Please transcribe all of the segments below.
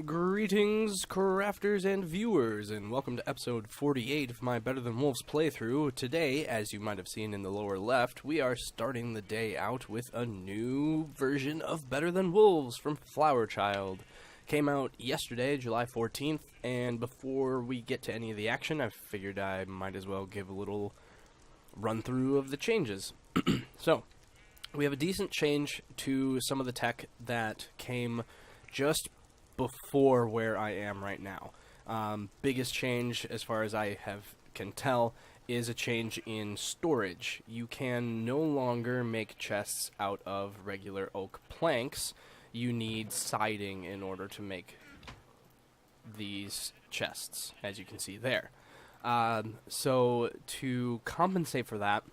Greetings, crafters and viewers, and welcome to episode 48 of my Better Than Wolves playthrough. Today, as you might have seen in the lower left, we are starting the day out with a new version of Better Than Wolves from Flower Child. Came out yesterday, July 14th, and before we get to any of the action, I figured I might as well give a little run-through of the changes. So, we have a decent change to some of the tech that came just before where I am right now. Biggest change, as far as I can tell, is a change in storage. You can no longer make chests out of regular oak planks. You need siding in order to make these chests, as you can see there. So to compensate for that,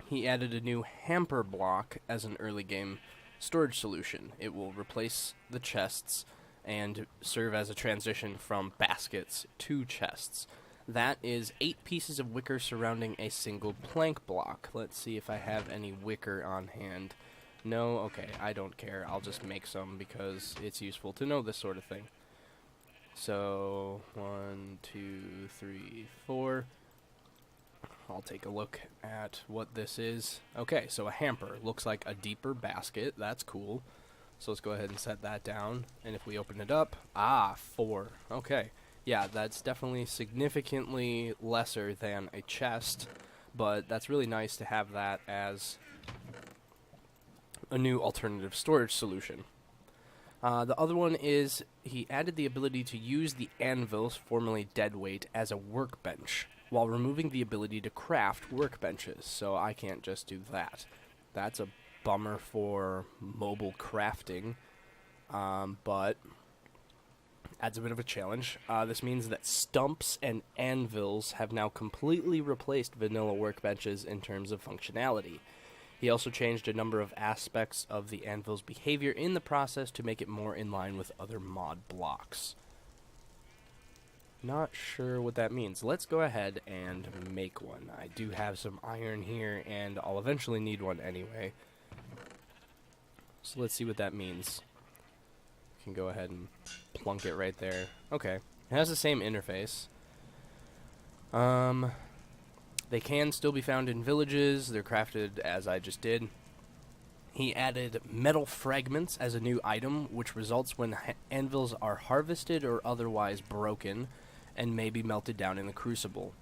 he added a new hamper block as an early game storage solution. It will replace the chests and serve as a transition from baskets to chests. That is 8 pieces of wicker surrounding a single plank block. Let's see if I have any wicker on hand. No? Okay, I don't care. I'll just make some because it's useful to know this sort of thing. So, 1, 2, 3, 4. I'll take a look at what this is. Okay, so a hamper. Looks like a deeper basket. That's cool. So let's go ahead and set that down. And if we open it up, 4. Okay. Yeah, that's definitely significantly lesser than a chest, but that's really nice to have that as a new alternative storage solution. The other one is he added the ability to use the anvils, formerly deadweight, as a workbench, while removing the ability to craft workbenches, so I can't just do that. That's a bummer for mobile crafting, but adds a bit of a challenge. This means that stumps and anvils have now completely replaced vanilla workbenches in terms of functionality. He also changed a number of aspects of the anvil's behavior in the process to make it more in line with other mod blocks. Not sure what that means. Let's go ahead and make one. I do have some iron here, and I'll eventually need one anyway. So let's see what that means. We can go ahead and plunk it right there. Okay. It has the same interface. They can still be found in villages. They're crafted as I just did. He added metal fragments as a new item, which results when anvils are harvested or otherwise broken and may be melted down in the crucible.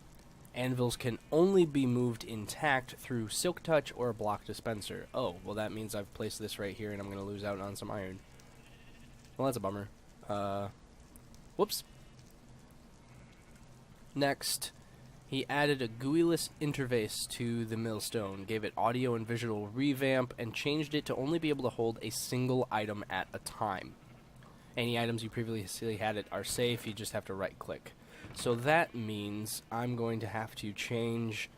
Anvils can only be moved intact through silk touch or a block dispenser. Oh, well that means I've placed this right here and I'm going to lose out on some iron. Well, that's a bummer. Whoops. Next, he added a GUI-less interface to the millstone, gave it audio and visual revamp, and changed it to only be able to hold a single item at a time. Any items you previously had it are safe, you just have to right-click. So that means I'm going to have to change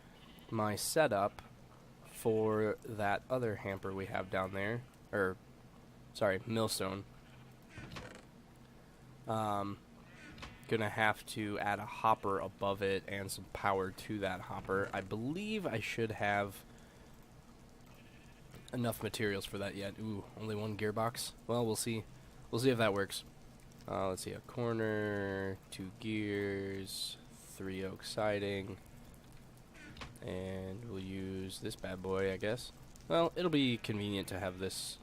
my setup for that other hamper we have down there. Millstone. Gonna have to add a hopper above it and some power to that hopper. I believe I should have enough materials for that yet. Ooh, only one gearbox? Well, we'll see. We'll see if that works. Let's see, a corner, 2 gears, 3 oak siding, and we'll use this bad boy, I guess. Well, it'll be convenient to have this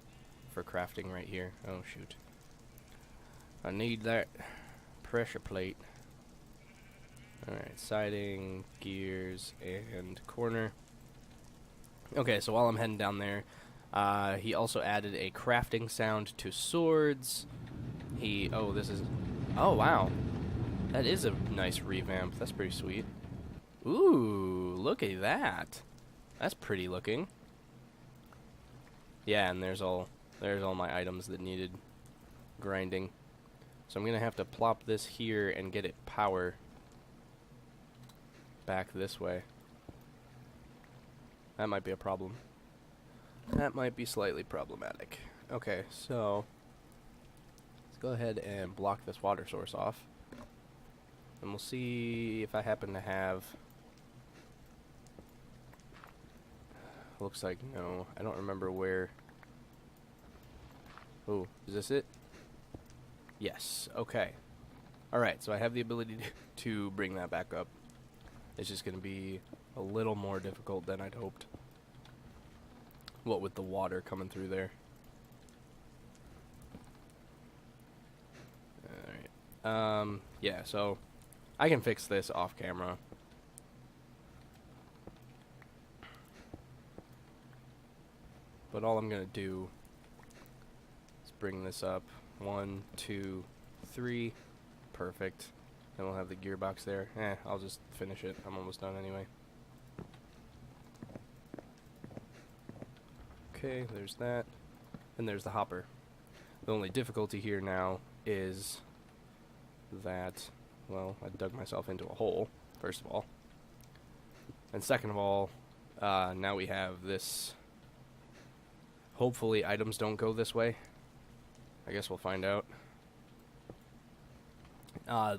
for crafting right here. Oh, shoot. I need that pressure plate. Alright, siding, gears, and corner. Okay, so while I'm heading down there, he also added a crafting sound to swords. Oh, wow. That is a nice revamp. That's pretty sweet. Ooh, look at that. That's pretty looking. Yeah, and there's all my items that needed grinding. So I'm going to have to plop this here and get it power back this way. That might be a problem. That might be slightly problematic. Okay, so let's go ahead and block this water source off. And we'll see if I happen to have... Looks like no. I don't remember where... Oh, is this it? Yes, okay. Alright, so I have the ability to bring that back up. It's just going to be a little more difficult than I'd hoped. What with the water coming through there. Alright. Yeah, so I can fix this off camera. But all I'm going to do is bring this up. 1, 2, 3. Perfect. Then we'll have the gearbox there. I'll just finish it. I'm almost done anyway. Okay, there's that. And there's the hopper. The only difficulty here now is that, well, I dug myself into a hole, first of all. And second of all, now we have this. Hopefully items don't go this way. I guess we'll find out.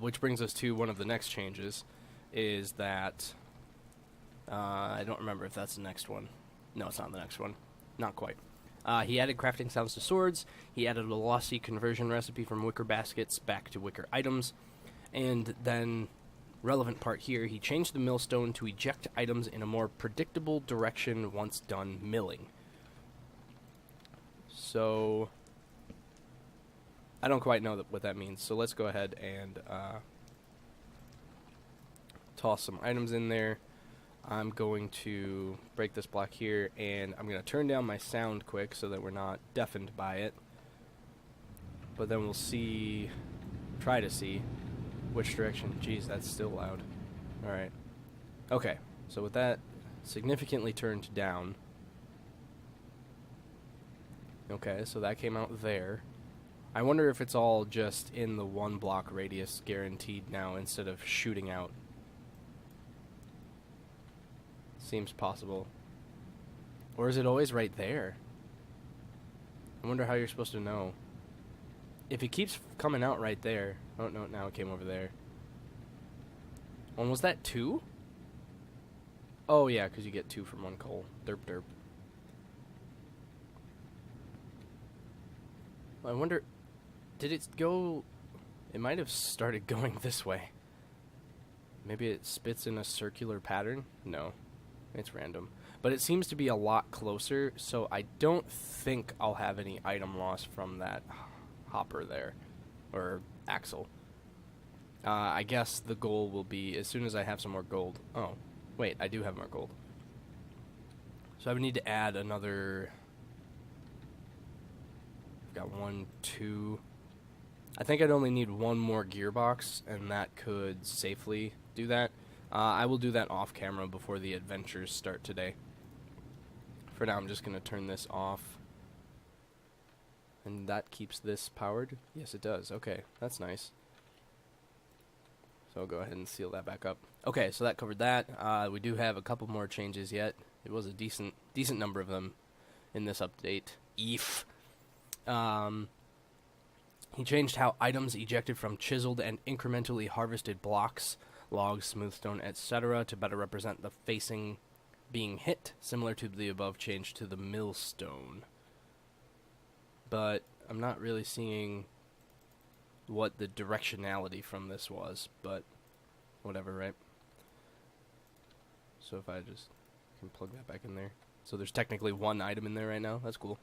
Which brings us to one of the next changes, is that, I don't remember if that's the next one. No, it's not the next one. Not quite. He added crafting sounds to swords. He added a lossy conversion recipe from wicker baskets back to wicker items. And then, relevant part here, he changed the millstone to eject items in a more predictable direction once done milling. So, I don't quite know what that means, so let's go ahead and toss some items in there. I'm going to break this block here, and I'm going to turn down my sound quick so that we're not deafened by it. But then we'll see, try to see which direction. Jeez, that's still loud. Alright. Okay, so with that significantly turned down. Okay, so that came out there. I wonder if it's all just in the 1 block radius guaranteed now instead of shooting out. Seems possible. Or is it always right there? I wonder how you're supposed to know. If it keeps coming out right there. Oh, no, now it came over there. And was that 2? Oh, yeah, because you get 2 from 1 coal. Derp, derp. I wonder, did it go, it might have started going this way. Maybe it spits in a circular pattern? No, it's random. But it seems to be a lot closer, so I don't think I'll have any item loss from that hopper there, or axle. I guess the goal will be, as soon as I have some more gold. Oh, wait, I do have more gold. So I would need to add another. Got 1, 2. I think I'd only need 1 more gearbox, and that could safely do that. I will do that off camera before the adventures start today. For now, I'm just going to turn this off. And that keeps this powered? Yes, it does. Okay, that's nice. So I'll go ahead and seal that back up. Okay, so that covered that. We do have a couple more changes yet. It was a decent number of them in this update. He changed how items ejected from chiseled and incrementally harvested blocks, logs, smoothstone, etc. to better represent the facing being hit, similar to the above change to the millstone. But I'm not really seeing what the directionality from this was, but whatever, right? So if I just can plug that back in there. So there's technically 1 item in there right now. That's cool.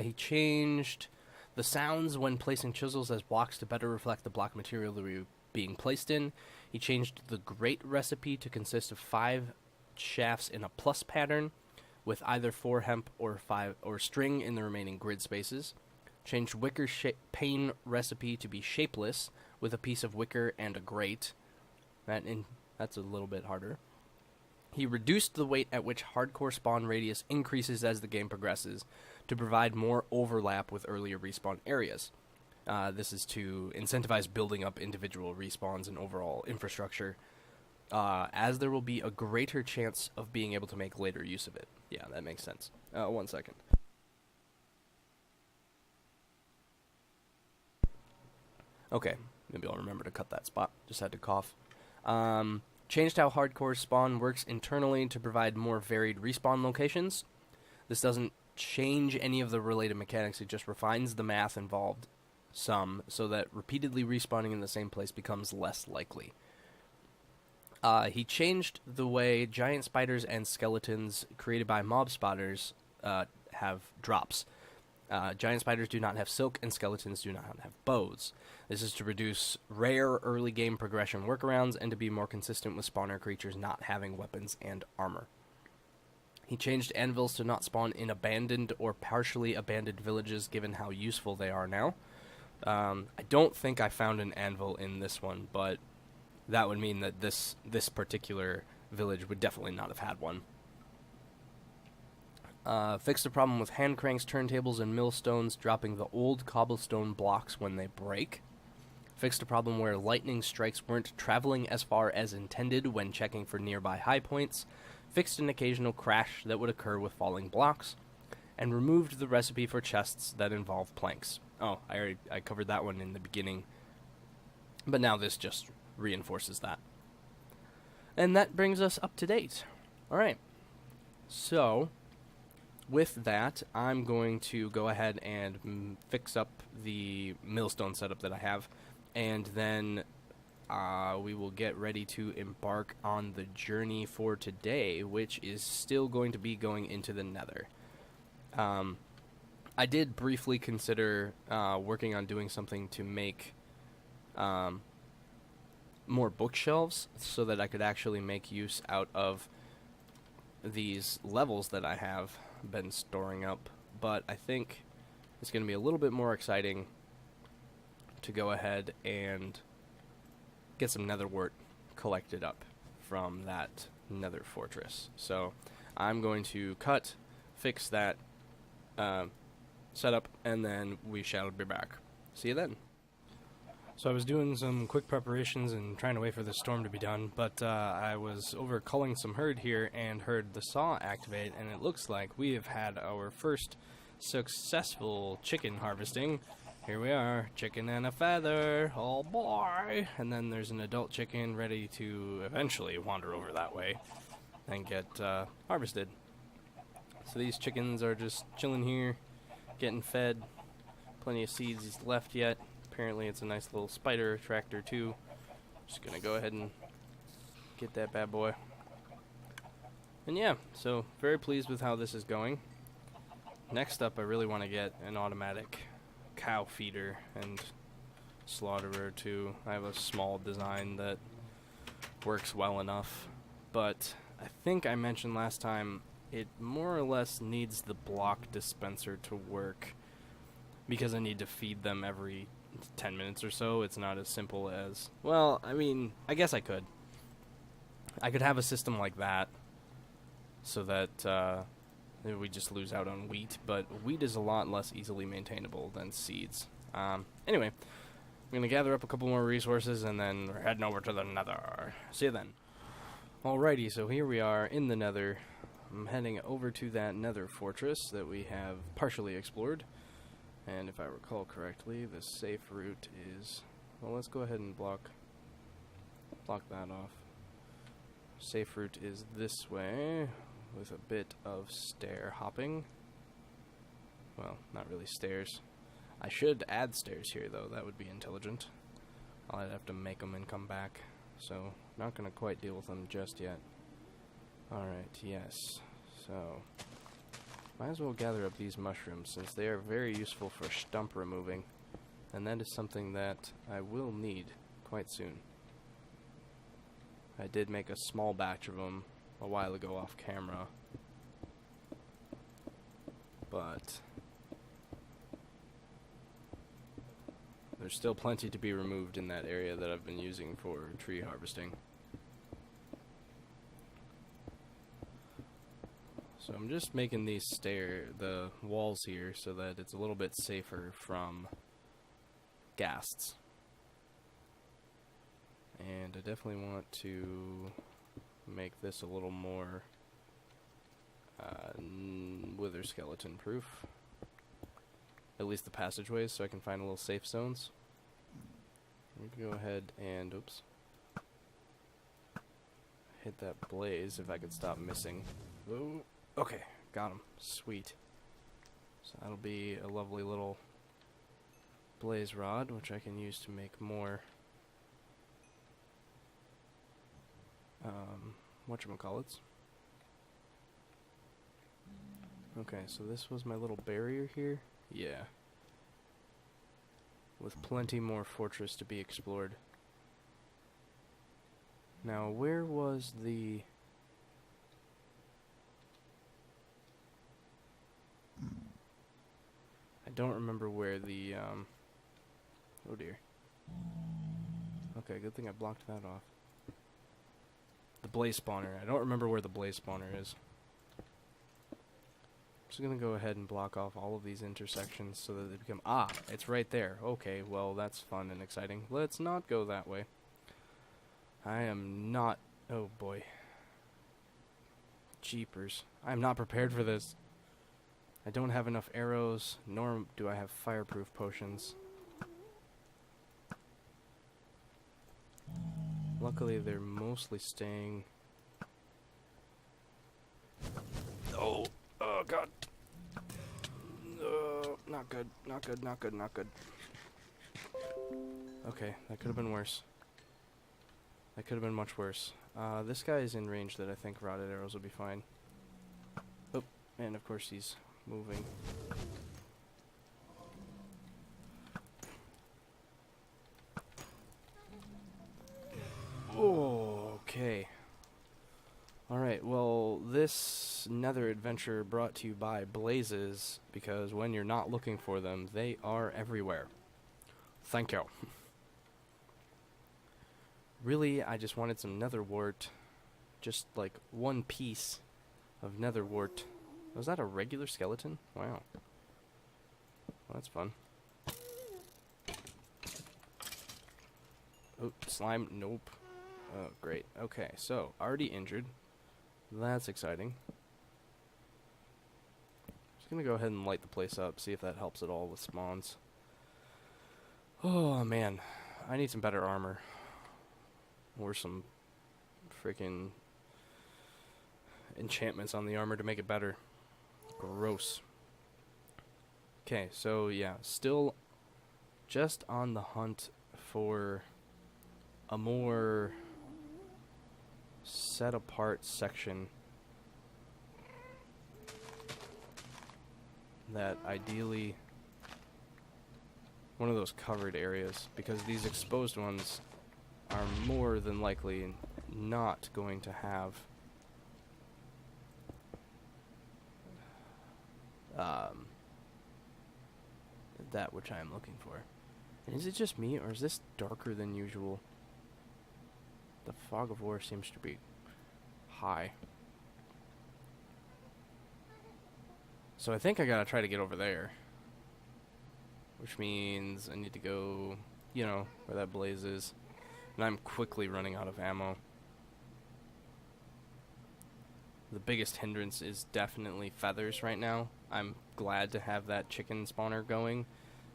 He changed the sounds when placing chisels as blocks to better reflect the block material they were being placed in. He changed the grate recipe to consist of 5 shafts in a plus pattern, with either 4 hemp or 5 or string in the remaining grid spaces. Changed wicker pane recipe to be shapeless, with a piece of wicker and a grate. That's a little bit harder. He reduced the weight at which hardcore spawn radius increases as the game progresses to provide more overlap with earlier respawn areas. This is to incentivize building up individual respawns and overall infrastructure, as there will be a greater chance of being able to make later use of it. Yeah, that makes sense. 1 second. Okay, maybe I'll remember to cut that spot. Just had to cough. Changed how hardcore spawn works internally to provide more varied respawn locations. This doesn't change any of the related mechanics, it just refines the math involved some so that repeatedly respawning in the same place becomes less likely. He changed the way giant spiders and skeletons created by mob spotters have drops. Giant spiders do not have silk, and skeletons do not have bows. This is to reduce rare early game progression workarounds and to be more consistent with spawner creatures not having weapons and armor. He changed anvils to not spawn in abandoned or partially abandoned villages, given how useful they are now. I don't think I found an anvil in this one, but that would mean that this particular village would definitely not have had one. Fixed the problem with hand cranks, turntables, and millstones dropping the old cobblestone blocks when they break. Fixed a problem where lightning strikes weren't traveling as far as intended when checking for nearby high points. Fixed an occasional crash that would occur with falling blocks. And removed the recipe for chests that involve planks. Oh, I covered that one in the beginning. But now this just reinforces that. And that brings us up to date. Alright. So, with that, I'm going to go ahead and fix up the millstone setup that I have, and then we will get ready to embark on the journey for today, which is still going to be going into the Nether. I did briefly consider working on doing something to make more bookshelves so that I could actually make use out of these levels that I have been storing up, but I think it's going to be a little bit more exciting to go ahead and get some nether wart collected up from that Nether Fortress. So I'm going to fix that setup, and then we shall be back. See you then. So I was doing some quick preparations and trying to wait for the storm to be done, but I was over culling some herd here and heard the saw activate, and it looks like we have had our first successful chicken harvesting. Here we are, chicken and a feather, oh boy! And then there's an adult chicken ready to eventually wander over that way and get harvested. So these chickens are just chilling here, getting fed. Plenty of seeds left yet. Apparently it's a nice little spider attractor too. Just gonna go ahead and get that bad boy. And yeah, so very pleased with how this is going. Next up, I really want to get an automatic cow feeder and slaughterer too. I have a small design that works well enough, but I think I mentioned last time it more or less needs the block dispenser to work because I need to feed them every 10 minutes or so. It's not as simple as, well, I mean, I guess I could have a system like that so that we just lose out on wheat, but wheat is a lot less easily maintainable than seeds. Anyway, I'm going to gather up a couple more resources and then we're heading over to the Nether. See you then. Alrighty, so here we are in the Nether. I'm heading over to that Nether Fortress that we have partially explored. And if I recall correctly, the safe route is... Well, let's go ahead and block that off. Safe route is this way, with a bit of stair hopping. Well, not really stairs. I should add stairs here, though. That would be intelligent. I'd have to make them and come back. So, not going to quite deal with them just yet. Alright, yes. So... might as well gather up these mushrooms, since they are very useful for stump removing, and that is something that I will need quite soon. I did make a small batch of them a while ago off camera, but there's still plenty to be removed in that area that I've been using for tree harvesting. So I'm just making these the walls here so that it's a little bit safer from ghasts. And I definitely want to make this a little more wither skeleton proof. At least the passageways, so I can find little safe zones. We can go ahead and, oops, hit that blaze if I could stop missing. Ooh. Okay, got him. Sweet. So that'll be a lovely little blaze rod, which I can use to make more whatchamacallits. Okay, so this was my little barrier here. Yeah. With plenty more fortress to be explored. Now, where was the... I don't remember where the, oh dear. Okay, good thing I blocked that off. The blaze spawner. I don't remember where the blaze spawner is. I'm just gonna go ahead and block off all of these intersections so that they become... Ah! It's right there. Okay, well, that's fun and exciting. Let's not go that way. I am not... Oh, boy. Jeepers. I am not prepared for this. I don't have enough arrows, nor do I have fireproof potions. Luckily, they're mostly staying... Oh! Oh, God! Not good, not good, not good, not good. Okay, that could have been worse. That could have been much worse. This guy is in range that I think rotted arrows will be fine. Oh, and of course he's moving. Oh, okay. Alright, well, this nether adventure brought to you by blazes, because when you're not looking for them, they are everywhere. Thank you. Really, I just wanted some nether wart. Just like one piece of nether wart. Was that a regular skeleton? Wow. Well, that's fun. Oh, slime. Nope. Oh, great. Okay, so, already injured. That's exciting. Just gonna go ahead and light the place up, see if that helps at all with spawns. Oh, man. I need some better armor. Or some freaking enchantments on the armor to make it better. Gross. Okay, so yeah, still just on the hunt for a more set apart section that ideally one of those covered areas, because these exposed ones are more than likely not going to have that which I am looking for. And is it just me, or is this darker than usual? The fog of war seems to be high. So I think I gotta try to get over there. Which means I need to go, you know, where that blaze is. And I'm quickly running out of ammo. The biggest hindrance is definitely feathers right now. I'm glad to have that chicken spawner going,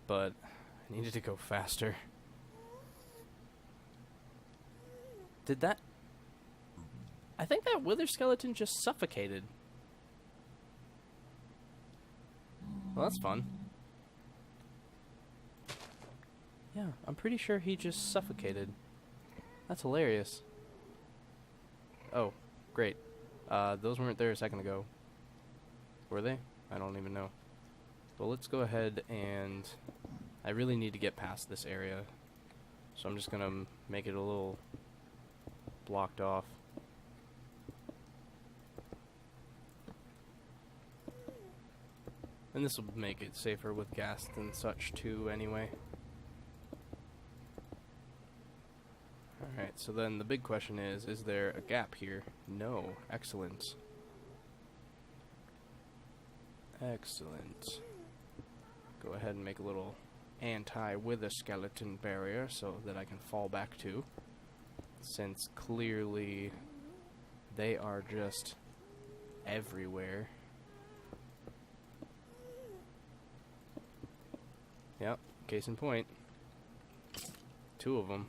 but I needed to go faster. Did that... I think that wither skeleton just suffocated. Well, that's fun. Yeah, I'm pretty sure he just suffocated. That's hilarious. Oh, great. Those weren't there a second ago. Were they? I don't even know. Well, let's go ahead and... I really need to get past this area. So I'm just gonna make it a little blocked off. And this will make it safer with ghast and such too, anyway. Alright, so then the big question is there a gap here? No. Excellent. Excellent. Go ahead and make a little anti-wither skeleton barrier so that I can fall back to. Since clearly they are just everywhere. Yep, case in point. 2 of them.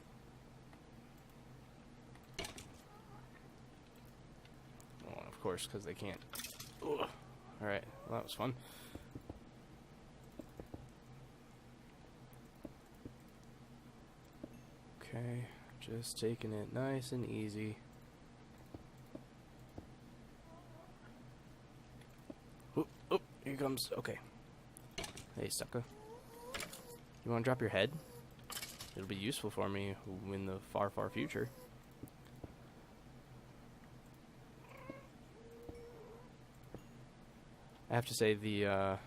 Well, of course, because they can't. Ugh. Alright, well, that was fun. Okay, just taking it nice and easy. Oop, oop, here comes. Okay. Hey, sucker. You want to drop your head? It'll be useful for me in the far, far future. I have to say the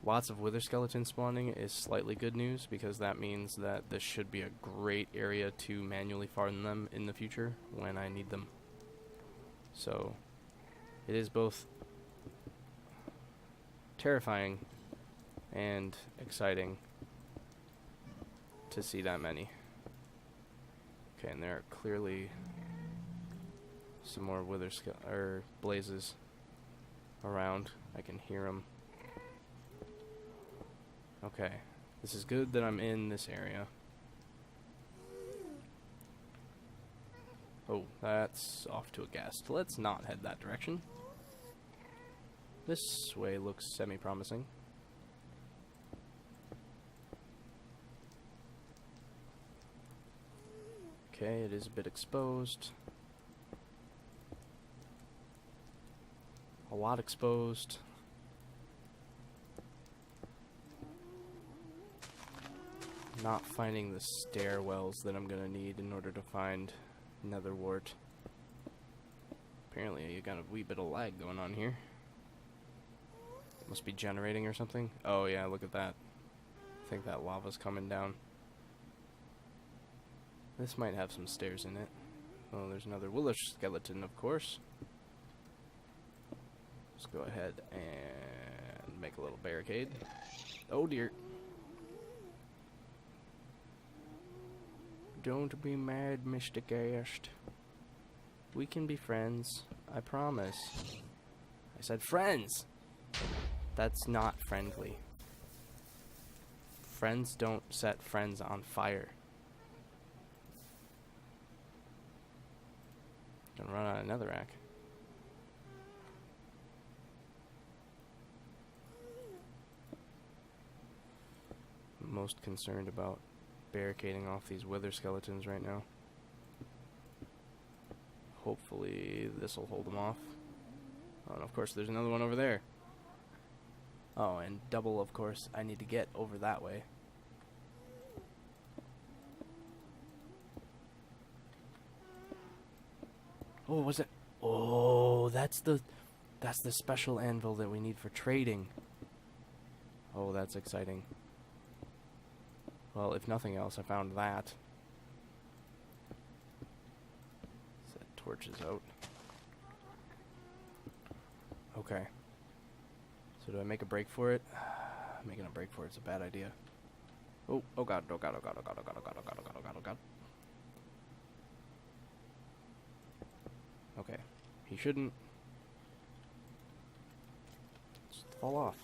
lots of wither skeletons spawning is slightly good news, because that means that this should be a great area to manually farm them in the future when I need them. So it is both terrifying and exciting to see that many. Okay, and there are clearly some more wither blazes around. I can hear them. Okay, this is good that I'm in this area. Oh, that's off to a ghast. Let's not head that direction. This way looks semi-promising. Okay, it is a bit exposed. A lot exposed. Not finding the stairwells that I'm gonna need in order to find Nether Wart. Apparently you got a wee bit of lag going on here. Must be generating or something. Oh yeah, look at that. I think that lava's coming down. This might have some stairs in it. Oh, there's another wither skeleton, of course. Let's go ahead and make a little barricade. Oh dear. Don't be mad, Mr. Ghast. We can be friends. I promise. I said friends! That's not friendly. Friends don't set friends on fire. Gonna run out of netherrack. I'm most concerned about barricading off these wither skeletons right now. Hopefully this will hold them off. Oh, and of course there's another one over there. Oh, and double, of course, I need to get over that way. Oh, was it? Oh, that's the special anvil that we need for trading. Oh, that's exciting. Well, if nothing else, I found that. Set torches out. Okay. So do I make a break for it? Making a break for it's a bad idea. Oh, oh god, oh god, oh god, oh god, oh god, oh god, oh god, oh god, oh god, oh god. Okay. He shouldn't just fall off.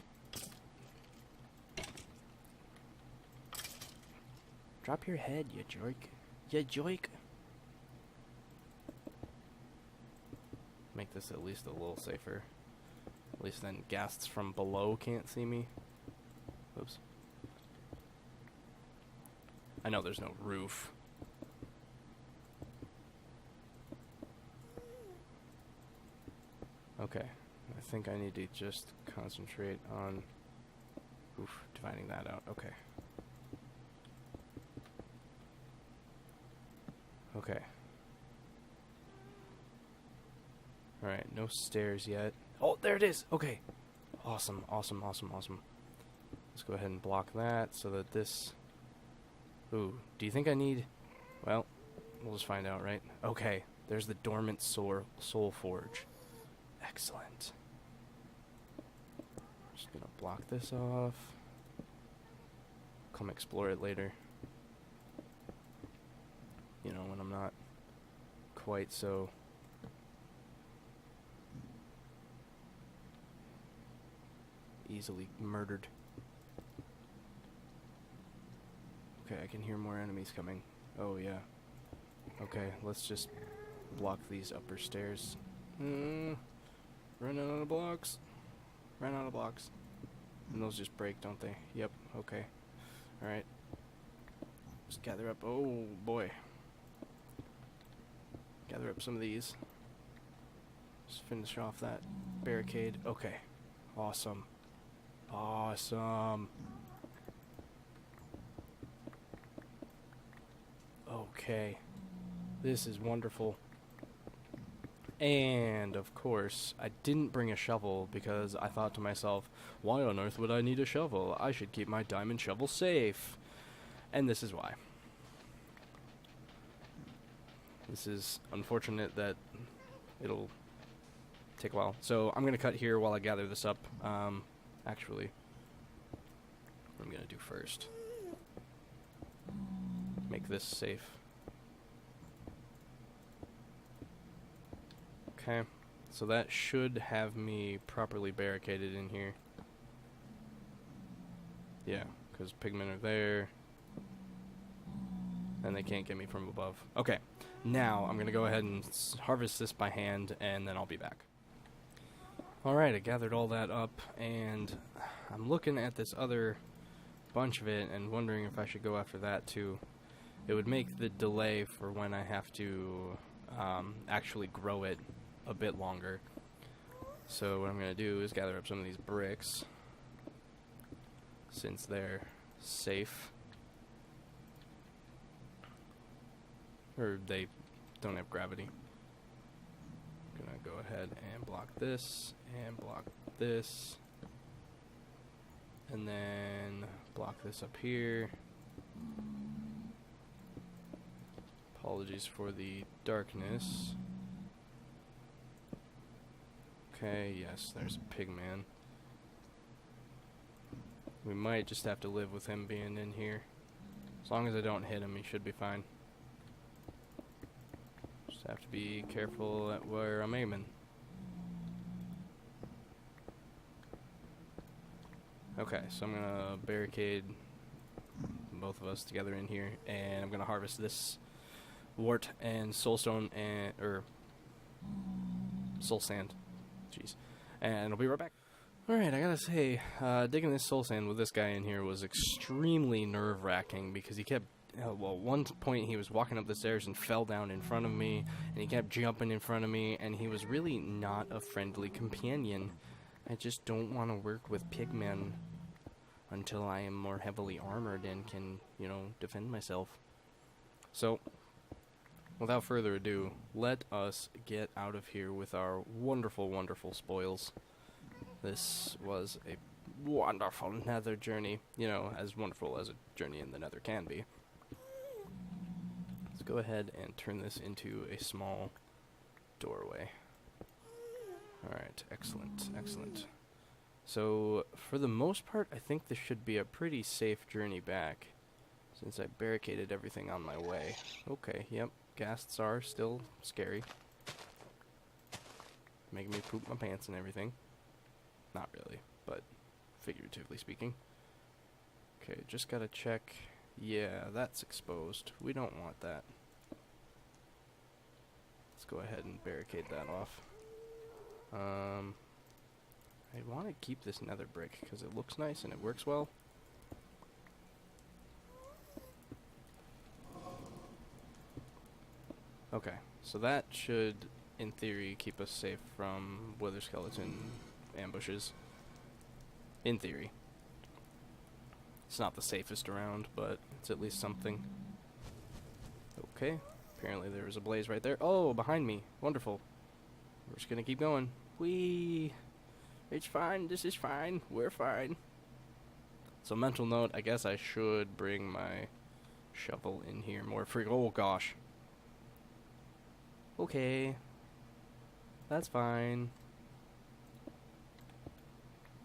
Drop your head, you jerk. You joik. Make this at least a little safer. At least then ghasts from below can't see me. Oops. I know there's no roof. Okay. I think I need to just concentrate on dividing that out. Okay. Okay. Alright, no stairs yet. Oh, there it is! Okay. Awesome, awesome, awesome, awesome. Let's go ahead and block that so that this... Ooh, do you think I need... Well, we'll just find out, right? Okay, there's the dormant soul forge. Excellent. Just gonna block this off. Come explore it later. You know, when I'm not quite so... easily murdered. Okay, I can hear more enemies coming. Oh, yeah. Okay, let's just block these upper stairs. Run out of blocks. Run out of blocks. And those just break, don't they? Yep, okay. Alright. Just gather up. Oh boy. Gather up some of these. Just finish off that barricade. Okay. Awesome. Awesome. Okay. This is wonderful. And, of course, I didn't bring a shovel because I thought to myself, why on earth would I need a shovel? I should keep my diamond shovel safe. And this is why. This is unfortunate that it'll take a while. So I'm going to cut here while I gather this up. Actually, what I'm going to do first. Make this safe. Okay, so that should have me properly barricaded in here. Yeah, because pigmen are there. And they can't get me from above. Okay, now I'm going to go ahead and harvest this by hand, and then I'll be back. Alright, I gathered all that up, and I'm looking at this other bunch of it and wondering if I should go after that too. It would make the delay for when I have to actually grow it a bit longer. So what I'm going to do is gather up some of these bricks, since they're safe. Or they don't have gravity. I'm going to go ahead and block this, and block this, and then block this up here. Apologies for the darkness. Okay, yes, there's a pigman. We might just have to live with him being in here. As long as I don't hit him, he should be fine. Just have to be careful at where I'm aiming. Okay, so I'm gonna barricade both of us together in here, and I'm gonna harvest this wart and soulstone and soul sand. Jeez. And I'll be right back. Alright, I gotta say, digging this soul sand with this guy in here was extremely nerve-wracking because he kept, well, one point he was walking up the stairs and fell down in front of me, and he kept jumping in front of me, and he was really not a friendly companion. I just don't want to work with pigmen until I am more heavily armored and can, you know, defend myself. So, without further ado, let us get out of here with our wonderful, wonderful spoils. This was a wonderful nether journey, you know, as wonderful as a journey in the nether can be. Let's go ahead and turn this into a small doorway. Alright, excellent, excellent. So, for the most part, I think this should be a pretty safe journey back, since I barricaded everything on my way. Okay, yep. Ghasts are still scary. Making me poop my pants and everything. Not really, but figuratively speaking. Okay, just gotta check. Yeah, that's exposed. We don't want that. Let's go ahead and barricade that off. I want to keep this nether brick because it looks nice and it works well. Okay, so that should, in theory, keep us safe from wither skeleton ambushes. In theory. It's not the safest around, but it's at least something. Okay, apparently there was a blaze right there. Oh, behind me. Wonderful. We're just gonna keep going. Whee! It's fine, this is fine, we're fine. So mental note, I guess I should bring my shovel in here more frequently. Oh gosh. Okay. That's fine.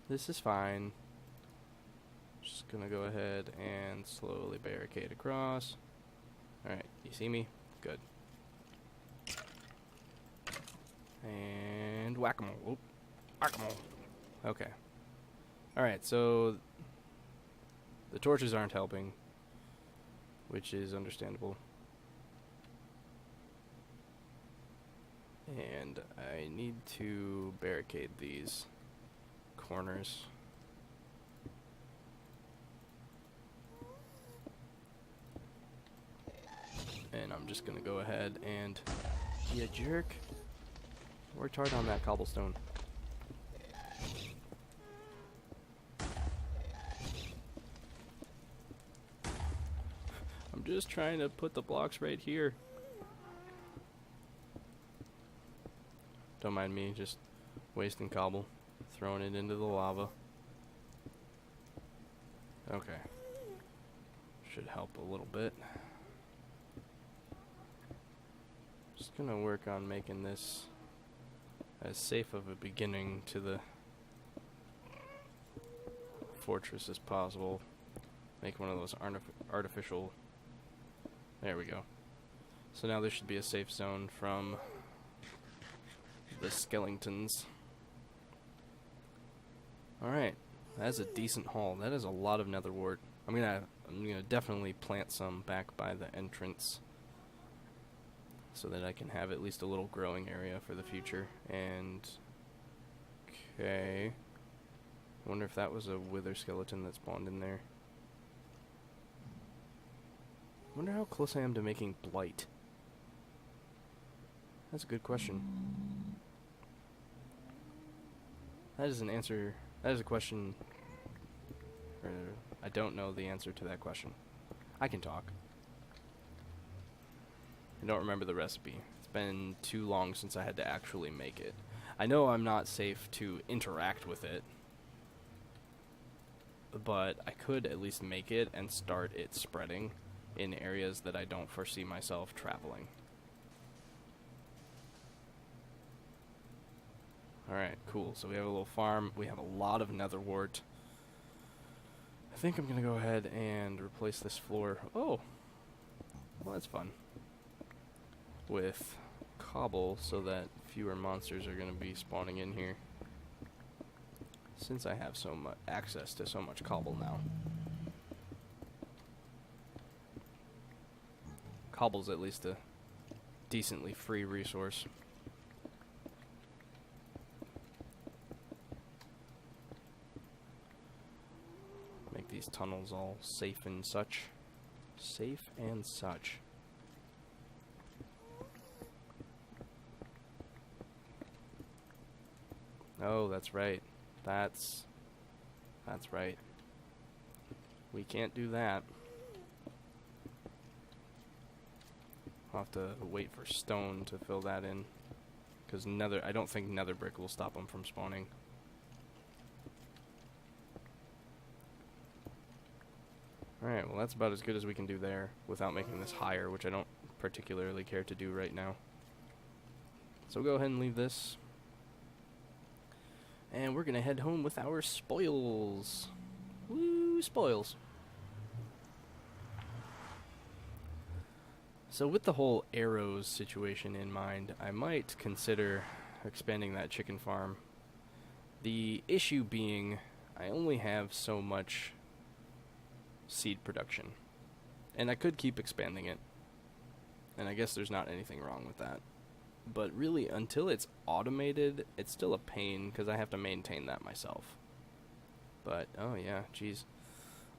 This is fine. Just gonna go ahead and slowly barricade across. Alright, you see me? Good. And whack-a-mole. Whoop. Whack-a-mole. Okay. Alright, so the torches aren't helping, which is understandable. And I need to barricade these corners. And I'm just gonna go ahead and be a jerk. Worked hard on that cobblestone. I'm just trying to put the blocks right here. Don't mind me just wasting cobble, throwing it into the lava. Okay. Should help a little bit. Just gonna work on making this as safe of a beginning to the fortress as possible. Make one of those artificial... There we go. So now there should be a safe zone from the skeletons. Alright, that's a decent haul. That is a lot of nether wart. I'm gonna definitely plant some back by the entrance so that I can have at least a little growing area for the future. And okay, I wonder if that was a wither skeleton that spawned in there. I wonder how close I am to making blight. That's a good question. That is an answer. That is a question. Or I don't know the answer to that question. I can talk. I don't remember the recipe. It's been too long since I had to actually make it. I know I'm not safe to interact with it, but I could at least make it and start it spreading in areas that I don't foresee myself traveling. Alright, cool. So we have a little farm. We have a lot of nether wart. I think I'm going to go ahead and replace this floor. Oh! Well, that's fun. With cobble so that fewer monsters are going to be spawning in here. Since I have so much access to so much cobble now. Cobble's at least a decently free resource. Make these tunnels all safe and such. Safe and such. Oh, that's right. That's right. We can't do that. I'll have to wait for stone to fill that in. Because I don't think nether brick will stop them from spawning. Alright, well that's about as good as we can do there without making this higher, which I don't particularly care to do right now. So go ahead and leave this. And we're gonna head home with our spoils. Woo, spoils. So with the whole arrows situation in mind, I might consider expanding that chicken farm. The issue being, I only have so much seed production. And I could keep expanding it. And I guess there's not anything wrong with that. But really, until it's automated, it's still a pain because I have to maintain that myself. But, oh yeah, geez.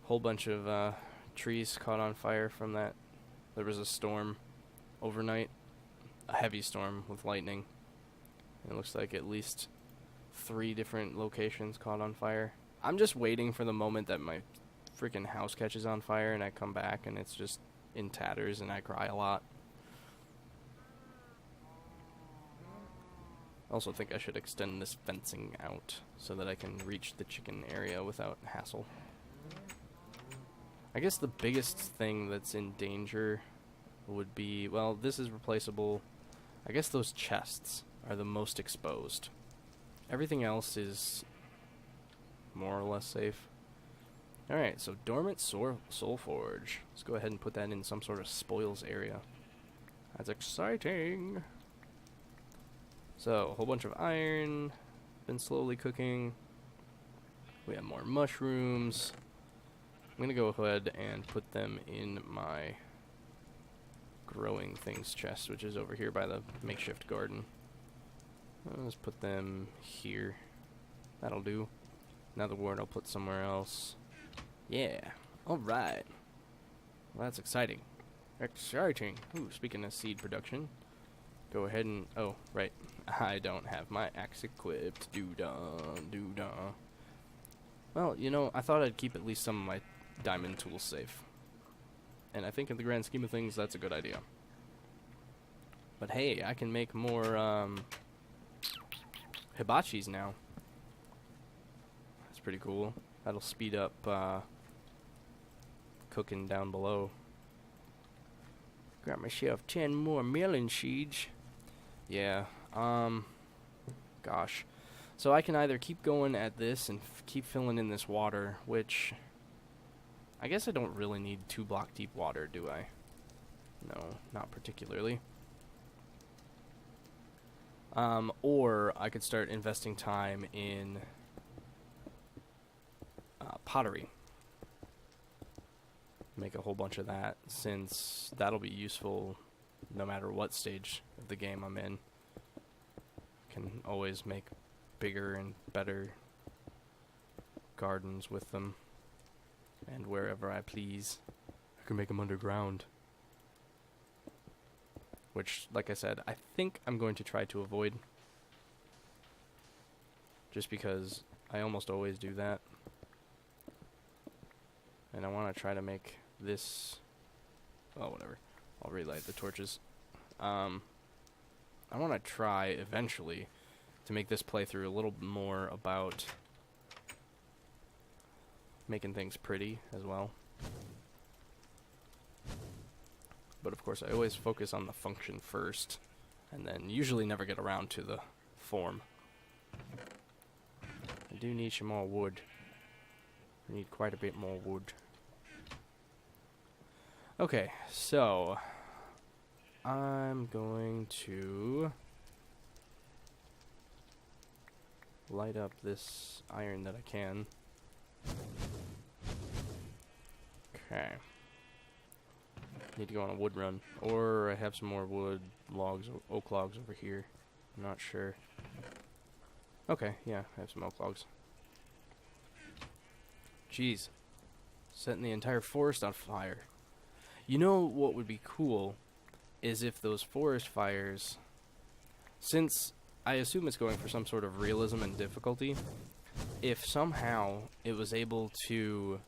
Whole bunch of trees caught on fire from that. There was a storm overnight. A heavy storm with lightning. It looks like at least 3 different locations caught on fire. I'm just waiting for the moment that my freaking house catches on fire and I come back and it's just in tatters and I cry a lot. I also think I should extend this fencing out so that I can reach the chicken area without hassle. I guess the biggest thing that's in danger would be, well, this is replaceable. I guess those chests are the most exposed. Everything else is more or less safe. Alright, so Dormant Soul Forge. Let's go ahead and put that in some sort of spoils area. That's exciting! So, a whole bunch of iron, been slowly cooking. We have more mushrooms. I'm gonna go ahead and put them in my growing things chest, which is over here by the makeshift garden. Let's put them here. That'll do. Another wart I'll put somewhere else. Yeah. Alright. Well, that's exciting. Exciting. Ooh, speaking of seed production, go ahead and... Oh, right. I don't have my axe equipped. Doo-dah. Well, you know, I thought I'd keep at least some of my diamond tools safe. And I think in the grand scheme of things, that's a good idea. But hey, I can make more, hibachis now. That's pretty cool. That'll speed up, cooking down below. Got myself 10 more melon seeds. Yeah, gosh. So I can either keep going at this and keep filling in this water, which I guess I don't really need 2 block deep water, do I? No, not particularly. Or I could start investing time in pottery. Make a whole bunch of that, since that'll be useful no matter what stage of the game I'm in. Can always make bigger and better gardens with them, and wherever I please. I can make them underground, which, like I said, I think I'm going to try to avoid, just because I almost always do that. And I want to try to make this... Oh, whatever. I'll relight the torches. I want to try, eventually, to make this playthrough a little more about making things pretty as well. But of course I always focus on the function first, and then usually never get around to the form. I do need some more wood. I need quite a bit more wood. Okay, so I'm going to light up this iron that I can. Okay. Need to go on a wood run. Or I have some more wood logs, oak logs over here. I'm not sure. Okay, yeah, I have some oak logs. Jeez. Setting the entire forest on fire. You know what would be cool is if those forest fires, since I assume it's going for some sort of realism and difficulty, if somehow it was able to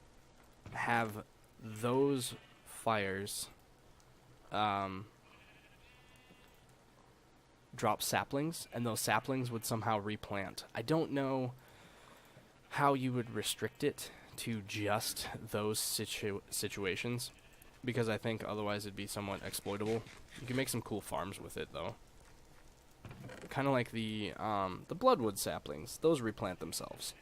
have those fires drop saplings, and those saplings would somehow replant. I don't know how you would restrict it to just those situations, because I think otherwise it'd be somewhat exploitable. You can make some cool farms with it, though. Kind of like the bloodwood saplings. Those replant themselves.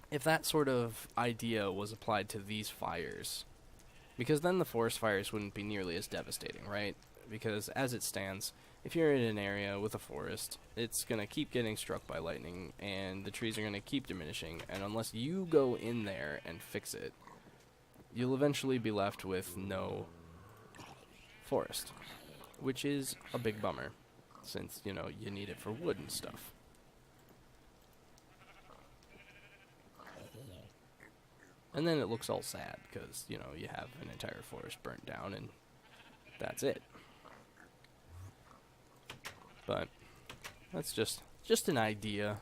If that sort of idea was applied to these fires, because then the forest fires wouldn't be nearly as devastating, right? Because as it stands, if you're in an area with a forest, it's going to keep getting struck by lightning, and the trees are going to keep diminishing, and unless you go in there and fix it, you'll eventually be left with no forest, which is a big bummer, since, you know, you need it for wood and stuff. And then it looks all sad, because, you know, you have an entire forest burnt down, and that's it. But that's just an idea.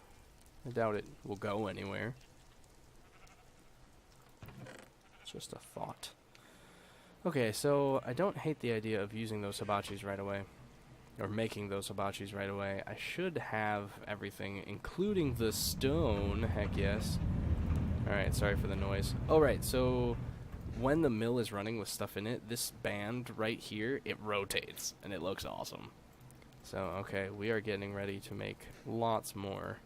I doubt it will go anywhere. It's just a thought. Okay, so I don't hate the idea of using those hibachis right away. Or making those hibachis right away. I should have everything, including the stone. Heck yes. Alright, sorry for the noise. Alright, so when the mill is running with stuff in it, this band right here, it rotates, and it looks awesome. So, okay, we are getting ready to make lots more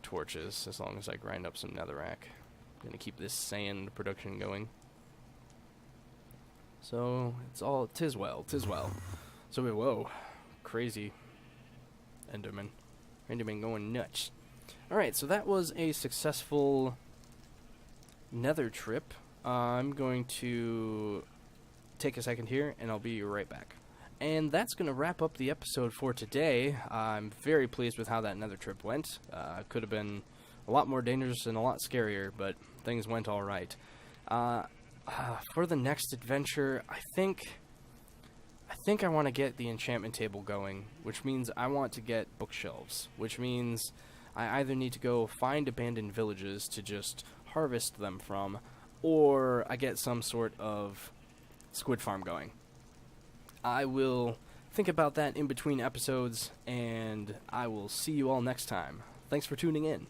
torches, as long as I grind up some netherrack. I'm gonna keep this sand production going. So, it's all, 'tis well, 'tis well. So, whoa, crazy Enderman. Enderman going nuts. Alright, so that was a successful nether trip. I'm going to take a second here, and I'll be right back. And that's going to wrap up the episode for today. I'm very pleased with how that nether trip went. Could have been a lot more dangerous and a lot scarier, but things went alright. For the next adventure, I think I want to get the enchantment table going, which means I want to get bookshelves, which means I either need to go find abandoned villages to just harvest them from, or I get some sort of squid farm going. I will think about that in between episodes, and I will see you all next time. Thanks for tuning in.